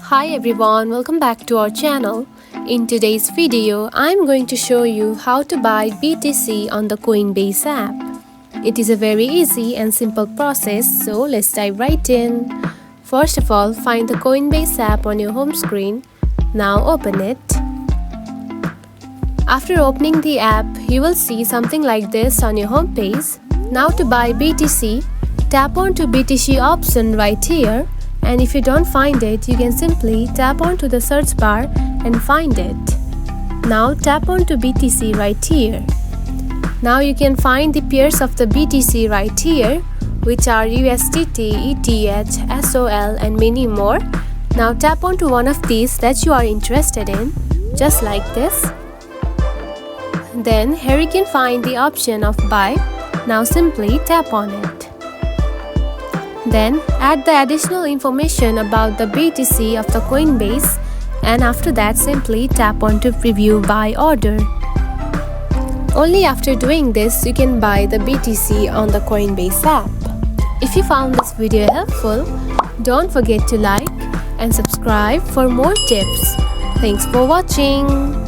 Hi everyone, welcome back to our channel. In today's video, I'm going to show you how to buy BTC on the Coinbase app. It is a very easy and simple process, so let's dive right in. First of all, find the Coinbase app on your home screen. Now open it. After opening the app, you will see something like this on your home page. Now to buy BTC, tap on to BTC option right here. And if you don't find it, you can simply tap onto the search bar and find it. Now tap onto BTC right here. Now you can find the pairs of the BTC right here, which are USDT, ETH, SOL and many more. Now tap onto one of these that you are interested in, just like this. Then here you can find the option of buy. Now simply tap on it. Then add the additional information about the BTC of the Coinbase, and after that simply tap on to preview buy order. Only after doing this you can buy the BTC on the Coinbase app. If you found this video helpful, don't forget to like and subscribe for more tips. Thanks for watching.